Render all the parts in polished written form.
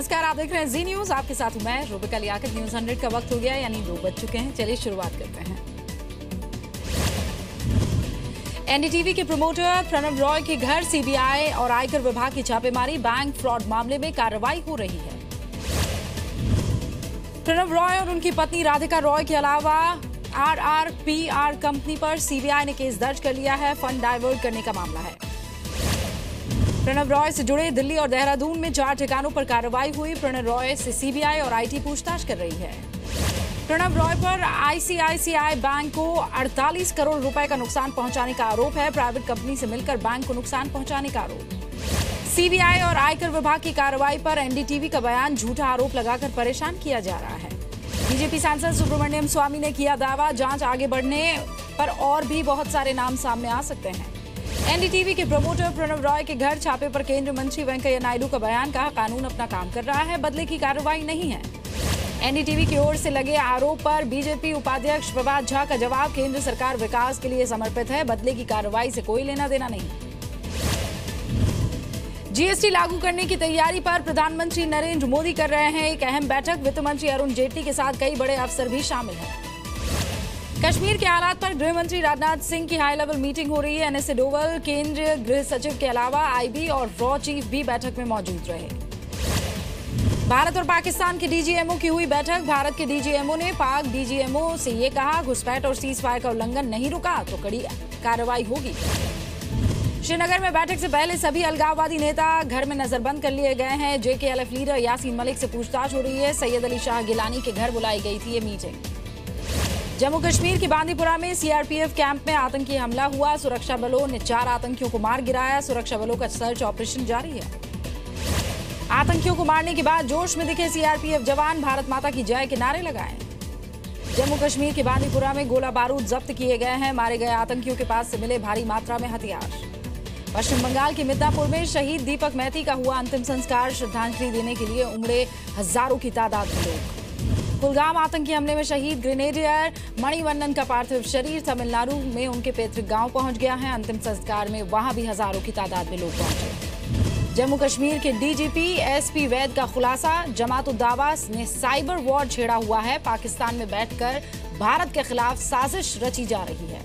नमस्कार, आप देख रहे हैं जी न्यूज। आपके साथ हूं मैं रूबिका लियाकत। न्यूज 100 का वक्त हो गया, यानी 2 बज चुके हैं। चलिए शुरुआत करते हैं। एनडीटीवी के प्रमोटर प्रणव रॉय के घर सीबीआई और आयकर विभाग की छापेमारी। बैंक फ्रॉड मामले में कार्रवाई हो रही है। प्रणव रॉय और उनकी पत्नी राधिका रॉय के अलावा RRPR कंपनी पर सीबीआई ने केस दर्ज कर लिया है। फंड डाइवर्ट करने का मामला है। प्रणव रॉय से जुड़े दिल्ली और देहरादून में 4 ठिकानों पर कार्रवाई हुई। प्रणव रॉय से सीबीआई और आईटी पूछताछ कर रही है। प्रणव रॉय पर आईसीआईसीआई बैंक को 48 करोड़ रुपए का नुकसान पहुंचाने का आरोप है। प्राइवेट कंपनी से मिलकर बैंक को नुकसान पहुंचाने का आरोप। सीबीआई और आयकर विभाग की कार्रवाई पर एनडीटीवी का बयान झूठा आरोप लगाकर परेशान किया जा रहा है। बीजेपी सांसद सुब्रमण्यम स्वामी ने किया दावा, जांच आगे बढ़ने पर और भी बहुत सारे नाम सामने आ सकते हैं। एनडीटीवी के प्रमोटर प्रणव रॉय के घर छापे पर केंद्रीय मंत्री वेंकैया नायडू का बयान, कहा कानून अपना काम कर रहा है, बदले की कार्रवाई नहीं है। एनडीटीवी की ओर से लगे आरोप पर बीजेपी उपाध्यक्ष प्रभात झा का जवाब, केंद्र सरकार विकास के लिए समर्पित है, बदले की कार्रवाई से कोई लेना देना नहीं। जीएसटी लागू करने की तैयारी पर प्रधानमंत्री नरेंद्र मोदी कर रहे हैं एक अहम बैठक। वित्त मंत्री अरुण जेटली के साथ कई बड़े अफसर भी शामिल हैं। कश्मीर के हालात पर गृह मंत्री राजनाथ सिंह की हाई लेवल मीटिंग हो रही है। एनएसए डोवल, केंद्रीय गृह सचिव के अलावा आईबी और रॉ चीफ भी बैठक में मौजूद रहे। भारत और पाकिस्तान के डीजीएमओ की हुई बैठक। भारत के डीजीएमओ ने पाक डीजीएमओ से ये कहा, घुसपैठ और सीजफायर का उल्लंघन नहीं रुका तो कड़ी कार्रवाई होगी। श्रीनगर में बैठक से पहले सभी अलगाववादी नेता घर में नजरबंद कर लिए गए हैं। जेकेएलएफ लीडर यासीन मलिक से पूछताछ हो रही है। सैयद अली शाह गिलानी के घर बुलाई गई थी ये मीटिंग। जम्मू कश्मीर की बांदीपुरा में सीआरपीएफ कैंप में आतंकी हमला हुआ। सुरक्षा बलों ने 4 आतंकियों को मार गिराया। सुरक्षा बलों का सर्च ऑपरेशन जारी है। आतंकियों को मारने के बाद जोश में दिखे सीआरपीएफ जवान, भारत माता की जय के नारे लगाए। जम्मू कश्मीर के बांदीपुरा में गोला बारूद जब्त किए गए हैं। मारे गए आतंकियों के पास से मिले भारी मात्रा में हथियार। पश्चिम बंगाल के मिदनापुर में शहीद दीपक मैती का हुआ अंतिम संस्कार। श्रद्धांजलि देने के लिए उमड़े हजारों की तादाद में लोग। कुलगाम आतंकी हमले में शहीद ग्रेनेडियर मणिवन्नन का पार्थिव शरीर तमिलनाडु में उनके पैतृक गांव पहुंच गया है। अंतिम संस्कार में वहां भी हजारों की तादाद में लोग पहुंचे। जम्मू कश्मीर के डीजीपी एसपी वैद का खुलासा, जमात उद दावा ने साइबर वॉर छेड़ा हुआ है। पाकिस्तान में बैठकर भारत के खिलाफ साजिश रची जा रही है।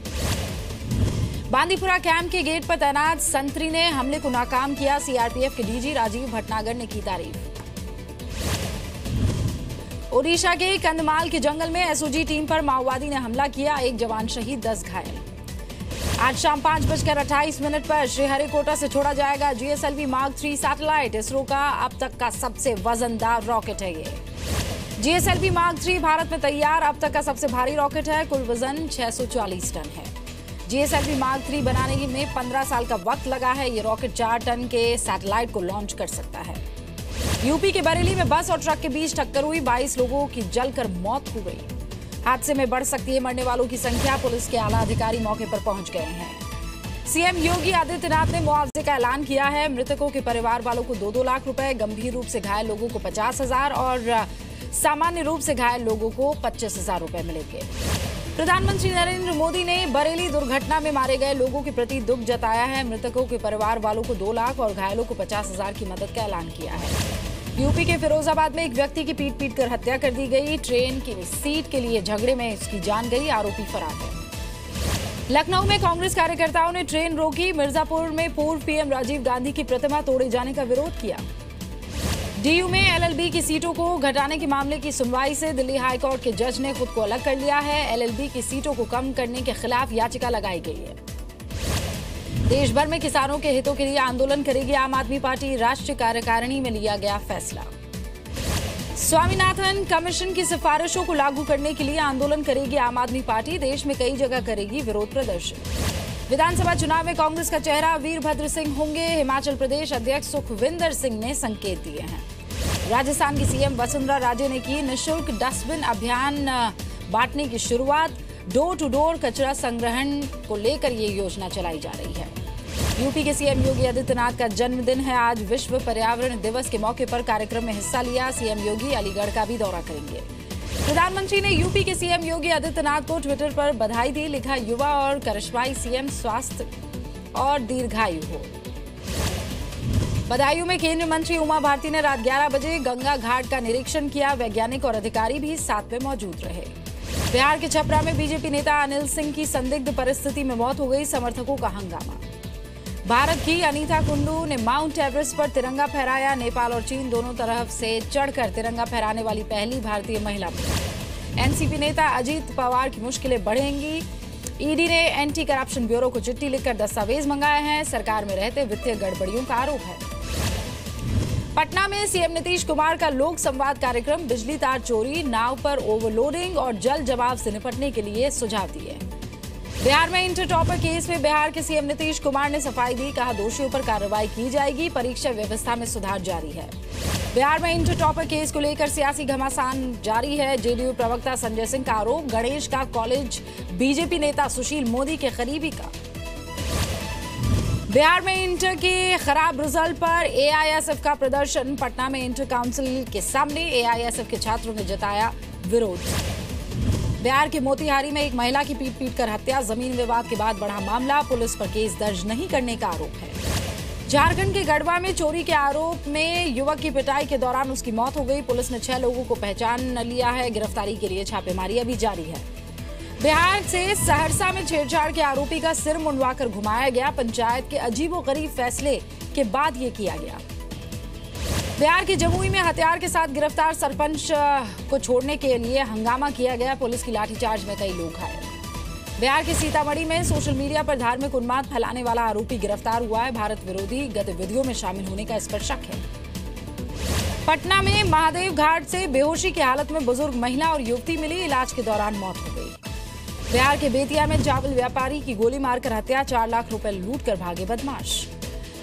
बांदीपुरा कैंप के गेट पर तैनात संतरी ने हमले को नाकाम किया। सीआरपीएफ के डीजी राजीव भटनागर ने की तारीफ। ओडिशा के कंधमाल के जंगल में एसओजी टीम पर माओवादी ने हमला किया। 1 जवान शहीद, 10 घायल। आज शाम 5:28 पर श्रीहरिकोटा से छोड़ा जाएगा जीएसएलवी मार्क 3 सैटेलाइट। इसरो का अब तक का सबसे वजनदार रॉकेट है ये। जीएसएलवी मार्क 3 भारत में तैयार अब तक का सबसे भारी रॉकेट है। कुल वजन 640 टन है। जीएसएलवी मार्क 3 बनाने में 15 साल का वक्त लगा है। ये रॉकेट 4 टन के सैटेलाइट को लॉन्च कर सकता है। यूपी के बरेली में बस और ट्रक के बीच टक्कर हुई। 22 लोगों की जलकर मौत हो गई। हादसे में बढ़ सकती है मरने वालों की संख्या। पुलिस के आला अधिकारी मौके पर पहुंच गए हैं। सीएम योगी आदित्यनाथ ने मुआवजे का ऐलान किया है। मृतकों के परिवार वालों को 2-2 लाख रुपए, गंभीर रूप से घायल लोगों को 50,000 और सामान्य रूप से घायल लोगों को 25,000 रुपए मिलेंगे। प्रधानमंत्री नरेंद्र मोदी ने बरेली दुर्घटना में मारे गए लोगों के प्रति दुख जताया है। मृतकों के परिवार वालों को 2 लाख और घायलों को 50,000 की मदद का ऐलान किया है। यूपी के फिरोजाबाद में एक व्यक्ति की पीट कर हत्या कर दी गई। ट्रेन की सीट के लिए झगड़े में उसकी जान गई। आरोपी फरार है। लखनऊ में कांग्रेस कार्यकर्ताओं ने ट्रेन रोकी। मिर्जापुर में पूर्व पीएम राजीव गांधी की प्रतिमा तोड़े जाने का विरोध किया। डीयू में एलएलबी की सीटों को घटाने के मामले की सुनवाई से दिल्ली हाईकोर्ट के जज ने खुद को अलग कर लिया है। एलएलबी की सीटों को कम करने के खिलाफ याचिका लगाई गई है। देश भर में किसानों के हितों के लिए आंदोलन करेगी आम आदमी पार्टी। राष्ट्रीय कार्यकारिणी में लिया गया फैसला। स्वामीनाथन कमीशन की सिफारिशों को लागू करने के लिए आंदोलन करेगी आम आदमी पार्टी। देश में कई जगह करेगी विरोध प्रदर्शन। विधानसभा चुनाव में कांग्रेस का चेहरा वीरभद्र सिंह होंगे। हिमाचल प्रदेश अध्यक्ष सुखविंदर सिंह ने संकेत दिए हैं। राजस्थान की सीएम वसुंधरा राजे ने की निःशुल्क डस्टबिन अभियान बांटने की शुरुआत। डोर टू डोर कचरा संग्रहण को लेकर ये योजना चलाई जा रही है। यूपी के सीएम योगी आदित्यनाथ का जन्मदिन है आज। विश्व पर्यावरण दिवस के मौके पर कार्यक्रम में हिस्सा लिया। सीएम योगी अलीगढ़ का भी दौरा करेंगे। प्रधानमंत्री ने यूपी के सीएम योगी आदित्यनाथ को ट्विटर पर बधाई दी। लिखा, युवा और करिश्माई सीएम, स्वास्थ्य और दीर्घायु हो। बदायूं में केंद्रीय मंत्री उमा भारती ने रात 11 बजे गंगा घाट का निरीक्षण किया। वैज्ञानिक और अधिकारी भी साथ में मौजूद रहे। बिहार के छपरा में बीजेपी नेता अनिल सिंह की संदिग्ध परिस्थिति में मौत हो गई। समर्थकों का हंगामा। भारत की अनीता कुंडू ने माउंट एवरेस्ट पर तिरंगा फहराया। नेपाल और चीन दोनों तरफ से चढ़कर तिरंगा फहराने वाली पहली भारतीय महिला बनी। एनसीपी नेता अजीत पवार की मुश्किलें बढ़ेंगी। ईडी ने एंटी करप्शन ब्यूरो को चिट्ठी लिखकर दस्तावेज मंगाए हैं। सरकार में रहते वित्तीय गड़बड़ियों का आरोप है। पटना में सीएम नीतीश कुमार का लोक संवाद कार्यक्रम। बिजली तार चोरी, नाव पर ओवरलोडिंग और जल जमाव से निपटने के लिए सुझाव दिए। बिहार में इंटर टॉपर केस में बिहार के सीएम नीतीश कुमार ने सफाई दी। कहा, दोषियों पर कार्रवाई की जाएगी। परीक्षा व्यवस्था में सुधार जारी है। बिहार में इंटर टॉपर केस को लेकर सियासी घमासान जारी है। जेडीयू प्रवक्ता संजय सिंह का आरोप, गणेश का कॉलेज बीजेपी नेता सुशील मोदी के करीबी का। बिहार में इंटर के खराब रिजल्ट पर एआईएसएफ का प्रदर्शन। पटना में इंटर काउंसिल के सामने एआईएसएफ के छात्रों ने जताया विरोध। बिहार के मोतिहारी में एक महिला की पीट कर हत्या। जमीन विवाद के बाद बढ़ा मामला। पुलिस पर केस दर्ज नहीं करने का आरोप है। झारखंड के गढ़वा में चोरी के आरोप में युवक की पिटाई के दौरान उसकी मौत हो गई। पुलिस ने 6 लोगों को पहचान लिया है। गिरफ्तारी के लिए छापेमारी अभी जारी है। बिहार से सहरसा में छेड़छाड़ के आरोपी का सिर मुंडवाकर घुमाया गया। पंचायत के अजीबोगरीब फैसले के बाद ये किया गया। बिहार के जमुई में हथियार के साथ गिरफ्तार सरपंच को छोड़ने के लिए हंगामा किया गया। पुलिस की लाठीचार्ज में कई लोग घायल। बिहार के सीतामढ़ी में सोशल मीडिया पर धार्मिक उन्माद फैलाने वाला आरोपी गिरफ्तार हुआ है। भारत विरोधी गतिविधियों में शामिल होने का इस पर शक है। पटना में महादेव घाट से बेहोशी की हालत में बुजुर्ग महिला और युवती मिली। इलाज के दौरान मौत हो गई। बिहार के बेतिया में चावल व्यापारी की गोली मारकर हत्या। 4 लाख रुपए लूट कर भागे बदमाश।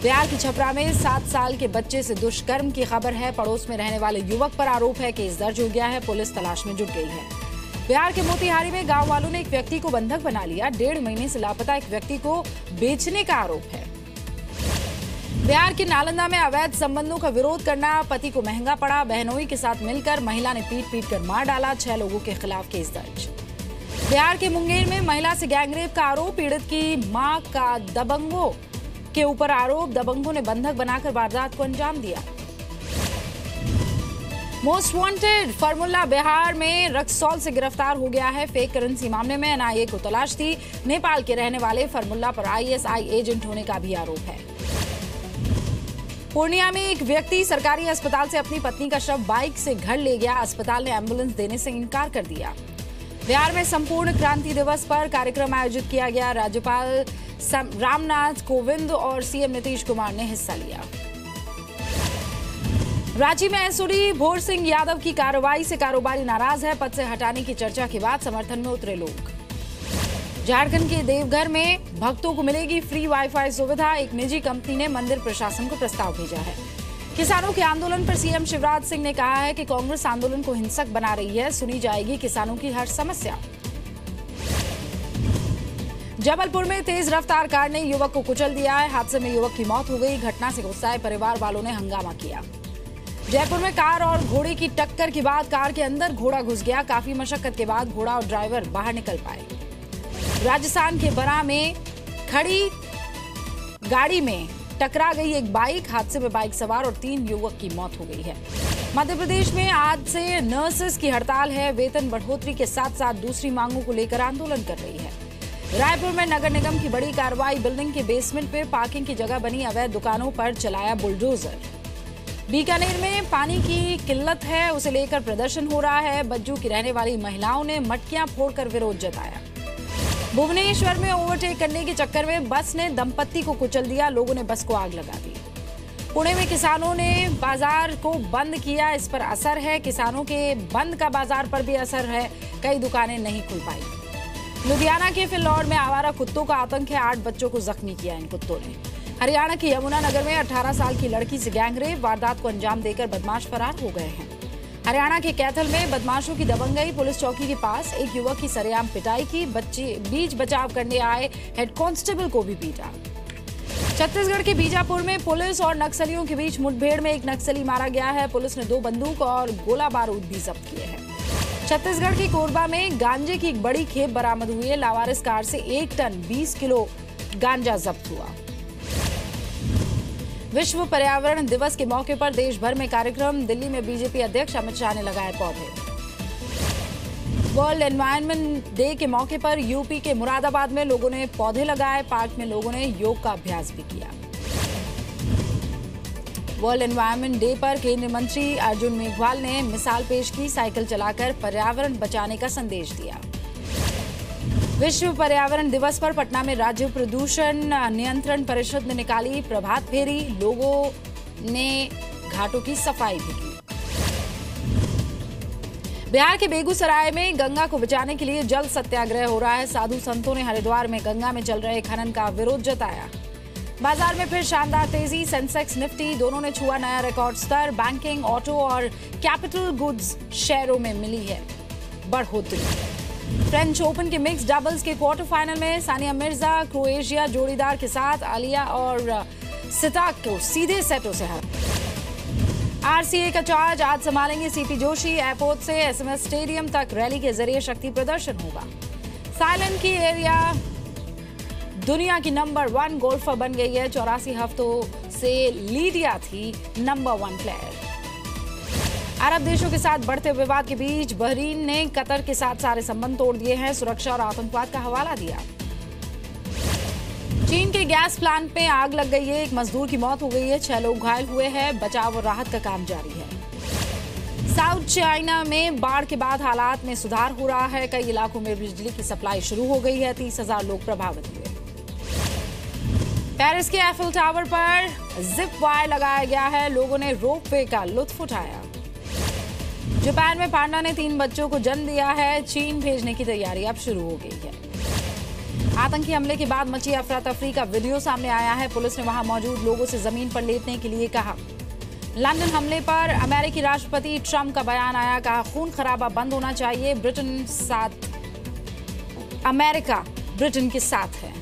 बिहार के छपरा में 7 साल के बच्चे से दुष्कर्म की खबर है। पड़ोस में रहने वाले युवक पर आरोप है। केस दर्ज हो गया है। पुलिस तलाश में जुट गई है। बिहार के मोतिहारी में गांव वालों ने एक व्यक्ति को बंधक बना लिया। 1.5 महीने से लापता एक व्यक्ति को बेचने का आरोप है। बिहार के नालंदा में अवैध संबंधों का विरोध करना पति को महंगा पड़ा। बहनोई के साथ मिलकर महिला ने पीट कर मार डाला। 6 लोगों के खिलाफ केस दर्ज। बिहार के मुंगेर में महिला से गैंगरेप का आरोप। पीड़ित की मां का दबंगों के ऊपर आरोप। दबंगों ने बंधक बनाकर वारदात को अंजाम दिया। मोस्ट वांटेड फॉर्मूला बिहार में रक्सौल से गिरफ्तार हो गया है। फेक करेंसी मामले में एनआईए को तलाश थी। नेपाल के रहने वाले फॉर्मूला पर आईएसआई एजेंट होने का भी आरोप है। पूर्णिया में एक व्यक्ति सरकारी अस्पताल से अपनी पत्नी का शव बाइक से घर ले गया। अस्पताल ने एम्बुलेंस देने से इनकार कर दिया। बिहार में संपूर्ण क्रांति दिवस पर कार्यक्रम आयोजित किया गया। राज्यपाल रामनाथ कोविंद और सीएम नीतीश कुमार ने हिस्सा लिया। रांची में एसओडी भोर सिंह यादव की कार्रवाई से कारोबारी नाराज है। पद से हटाने की चर्चा के बाद समर्थन में उतरे लोग। झारखंड के देवघर में भक्तों को मिलेगी फ्री वाईफाई सुविधा। एक निजी कंपनी ने मंदिर प्रशासन को प्रस्ताव भेजा है। किसानों के आंदोलन पर सीएम शिवराज सिंह ने कहा है कि कांग्रेस आंदोलन को हिंसक बना रही है। सुनी जाएगी किसानों की हर समस्या। जबलपुर में तेज रफ्तार कार ने युवक को कुचल दिया है। हादसे में युवक की मौत हो गई। घटना से गुस्साए परिवार वालों ने हंगामा किया। जयपुर में कार और घोड़े की टक्कर के बाद कार के अंदर घोड़ा घुस गया। काफी मशक्कत के बाद घोड़ा और ड्राइवर बाहर निकल पाए। राजस्थान के बरा में खड़ी गाड़ी में टकरा गई एक बाइक। हादसे में बाइक सवार और 3 युवक की मौत हो गई है। मध्य प्रदेश में आज से नर्सेस की हड़ताल है। वेतन बढ़ोतरी के साथ साथ दूसरी मांगों को लेकर आंदोलन कर रही है। रायपुर में नगर निगम की बड़ी कार्रवाई। बिल्डिंग के बेसमेंट पे पार्किंग की जगह बनी अवैध दुकानों पर चलाया बुलडोजर। बीकानेर में पानी की किल्लत है, उसे लेकर प्रदर्शन हो रहा है। बज्जू की रहने वाली महिलाओं ने मटकियां फोड़कर विरोध जताया। भुवनेश्वर में ओवरटेक करने के चक्कर में बस ने दंपत्ति को कुचल दिया। लोगों ने बस को आग लगा दी। पुणे में किसानों ने बाजार को बंद किया। इस पर असर है। किसानों के बंद का बाजार पर भी असर है। कई दुकानें नहीं खुल पाई। लुधियाना के फिलौर में आवारा कुत्तों का आतंक है। 8 बच्चों को जख्मी किया इन कुत्तों ने। हरियाणा के यमुनानगर में 18 साल की लड़की से गैंगरेप। वारदात को अंजाम देकर बदमाश फरार हो गए हैं। हरियाणा के कैथल में बदमाशों की दबंगई। पुलिस चौकी के पास एक युवक की सरेआम पिटाई की। बीच बचाव करने आए हेड कांस्टेबल को भी पीटा। छत्तीसगढ़ के बीजापुर में पुलिस और नक्सलियों के बीच मुठभेड़ में एक नक्सली मारा गया है। पुलिस ने 2 बंदूक और गोला बारूद भी जब्त किए हैं। छत्तीसगढ़ के कोरबा में गांजे की एक बड़ी खेप बरामद हुई है। लावारिस कार से 1 टन 20 किलो गांजा जब्त हुआ। विश्व पर्यावरण दिवस के मौके पर देश भर में कार्यक्रम। दिल्ली में बीजेपी अध्यक्ष अमित शाह ने लगाए पौधे। वर्ल्ड एनवायरनमेंट डे के मौके पर यूपी के मुरादाबाद में लोगों ने पौधे लगाए। पार्क में लोगों ने योग का अभ्यास भी किया। वर्ल्ड एनवायरनमेंट डे पर केंद्रीय मंत्री अर्जुन मेघवाल ने मिसाल पेश की। साइकिल चलाकर पर्यावरण बचाने का संदेश दिया। विश्व पर्यावरण दिवस पर पटना में राज्य प्रदूषण नियंत्रण परिषद ने निकाली प्रभात फेरी। लोगों ने घाटों की सफाई भी की। बिहार के बेगूसराय में गंगा को बचाने के लिए जल सत्याग्रह हो रहा है। साधु संतों ने हरिद्वार में गंगा में चल रहे खनन का विरोध जताया। बाजार में फिर शानदार तेजी। सेंसेक्स निफ्टी दोनों ने छुआ नया रिकॉर्ड स्तर। बैंकिंग, ऑटो और कैपिटल गुड्स शेयरों में मिली है बढ़ोतरी। फ्रेंच ओपन के मिक्स डबल्स के क्वार्टर फाइनल में सानिया मिर्जा क्रोएशिया जोड़ीदार के साथ आलिया और सिताक को सीधे सेटों से हरा। आरसीए का चार्ज आज संभालेंगे सीपी जोशी। एयरपोर्ट से एसएमएस स्टेडियम तक रैली के जरिए शक्ति प्रदर्शन होगा। साइलेंट की एरिया दुनिया की नंबर 1 गोल्फर बन गई है। 84 हफ्तों से लीडिया थी नंबर 1 प्लेयर। अरब देशों के साथ बढ़ते विवाद के बीच बहरीन ने कतर के साथ सारे संबंध तोड़ दिए हैं। सुरक्षा और आतंकवाद का हवाला दिया। चीन के गैस प्लांट में आग लग गई है। एक मजदूर की मौत हो गई है। 6 लोग घायल हुए हैं। बचाव और राहत का काम जारी है। साउथ चाइना में बाढ़ के बाद हालात में सुधार हो रहा है। कई इलाकों में बिजली की सप्लाई शुरू हो गई है। 30,000 लोग प्रभावित हुए। पेरिस के एफिल टावर पर जिप वायर लगाया गया है। लोगों ने रोपवे का लुत्फ उठाया। जापान में पांडा ने 3 बच्चों को जन्म दिया है। चीन भेजने की तैयारी अब शुरू हो गई है। आतंकी हमले के बाद मची अफरा तफरी का वीडियो सामने आया है। पुलिस ने वहां मौजूद लोगों से जमीन पर लेटने के लिए कहा। लंदन हमले पर अमेरिकी राष्ट्रपति ट्रंप का बयान आया। कहा खून खराबा बंद होना चाहिए। ब्रिटेन साथ अमेरिका ब्रिटेन के साथ है।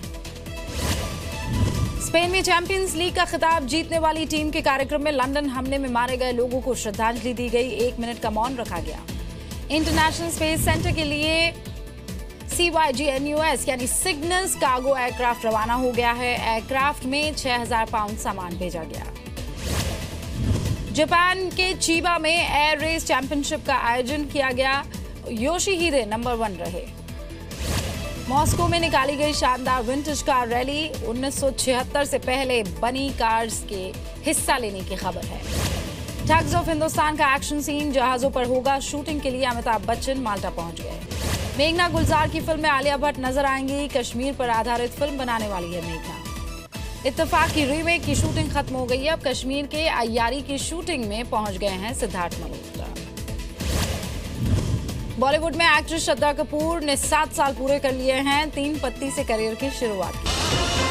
स्पेन में चैंपियंस लीग का खिताब जीतने वाली टीम के कार्यक्रम में लंदन हमले में मारे गए लोगों को श्रद्धांजलि दी गई। 1 मिनट का मौन रखा गया। इंटरनेशनल स्पेस सेंटर के लिए CYGNUS यानी सिग्नस कार्गो एयरक्राफ्ट रवाना हो गया है। एयरक्राफ्ट में 6000 पाउंड सामान भेजा गया। जापान के चीबा में एयर रेस चैंपियनशिप का आयोजन किया गया। योशिहिदे नंबर 1 रहे। मॉस्को में निकाली गई शानदार विंटेज कार रैली। 1976 से पहले बनी कार्स के हिस्सा लेने की खबर है। ठग्स ऑफ हिंदुस्तान का एक्शन सीन जहाजों पर होगा। शूटिंग के लिए अमिताभ बच्चन माल्टा पहुंच गए। मेघना गुलजार की फिल्म में आलिया भट्ट नजर आएंगी। कश्मीर पर आधारित फिल्म बनाने वाली है मेघना। इत्तेफाक की रीमेक की शूटिंग खत्म हो गई है। अब कश्मीर के अय्यारी की शूटिंग में पहुंच गए हैं सिद्धार्थ मल्होत्रा। बॉलीवुड में एक्ट्रेस श्रद्धा कपूर ने 7 साल पूरे कर लिए हैं। 3 पत्ती से करियर की शुरुआत की।